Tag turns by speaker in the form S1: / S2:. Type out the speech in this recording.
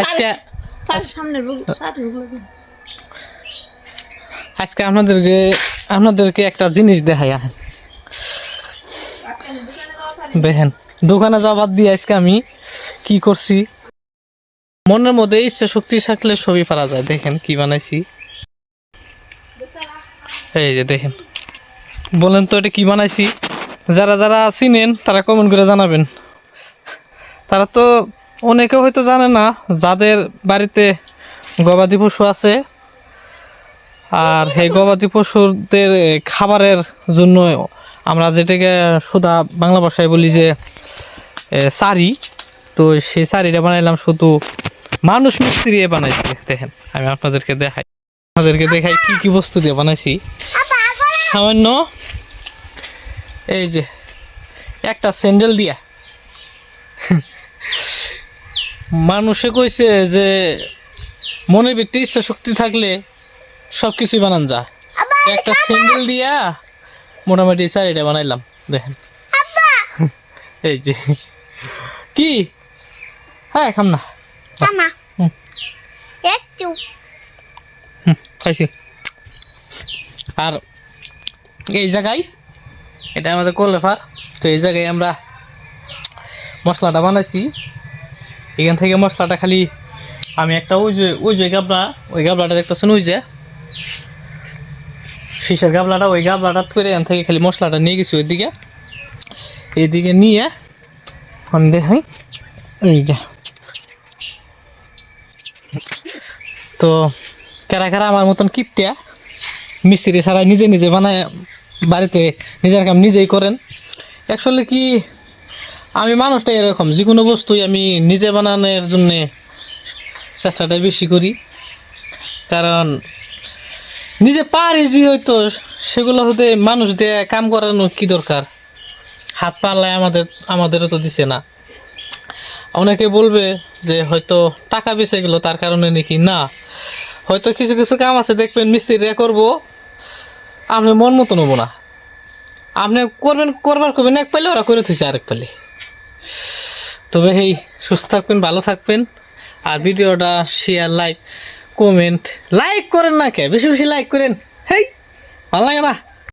S1: আজকে আজকে আপনাদেরকে একটা জিনিস দেখাই। দেখেন, দোকানে যাওয়ার দিয়ে আজকে আমি কি করছি। মনের মধ্যে ইচ্ছা শক্তি থাকলে ছবি পারা যায়। দেখেন কি বানাইছি, এই যে দেখেন। বলেন তো এটা কি বানাইছি? যারা যারা চিনেন তারা কমেন্ট করে জানাবেন। তারা তো অনেকে হয়তো জানে না, যাদের বাড়িতে গবাদি পশু আছে আর সেই গবাদি পশুদের খাবারের জন্য আমরা যেটাকে শুধু বাংলা ভাষায় বলি যে সারি, তো সেই সারিটা বানাইলাম শুধু মানুষ মিস্ত্রি বানাইছে। দেখেন আমি আপনাদেরকে দেখাই কি কি বস্তু দিয়ে বানাইছি। সামান্য এই যে একটা স্যান্ডেল দিয়া মানুষে কইছে যে মনের ভিতরে ইচ্ছা শক্তি থাকলে সব কিছুই বানান যায়। একটা স্যান্ডেল দিয়া মোটামুটি শাড়িটা বানাইলাম। দেখেন এই যে কি, হ্যাঁ খাম না খাইছি। আর এই জায়গায় এটা আমাদের কলেফার, তো এই জায়গায় আমরা মশলাটা বানাইছি। এখান থেকে মশলাটা খালি আমি একটা ওই যে গাবলা, ওই গাবলাটা দেখতেছেন, ওই যে শীষের গাবলাটা, ওই গাবলাটা করে এখান থেকে খালি মশলাটা নিয়ে গেছি ওইদিকে। এইদিকে নিয়ে আমি দেখাই এইটা। তো কারা কারা আমার মতন কিপটিয়া মিস্ত্রি ছাড়া নিজে নিজে বানায় বাড়িতে নিজের কাম নিজেই করেন? অ্যাকচুয়ালি কি, আমি মানুষটা এরকম, যে কোনো বস্তুই আমি নিজে বানানোর জন্যে চেষ্টাটা বেশি করি। কারণ নিজে পারি যে হয়তো সেগুলো হতে মানুষ দিয়ে কাম করানো কি দরকার, হাত পাল্লায় আমাদেরও তো দিছে না। অনেকে বলবে যে হয়তো টাকা বেঁচে গেলো তার কারণে নাকি, না, হয়তো কিছু কিছু কাম আছে দেখবেন মিস্ত্রিরা করবো, আপনি মন মতো নেবো না, আপনি করবেন এক পাইলে, ওরা করে থুইছে আরেক পাইলে। তবে এই সুস্থ থাকবেন, ভালো থাকবেন। আর ভিডিওটা শেয়ার, লাইক, কমেন্ট, লাইক করেন না কে, বেশি বেশি লাইক করেন। হেই ভালো লাগে না?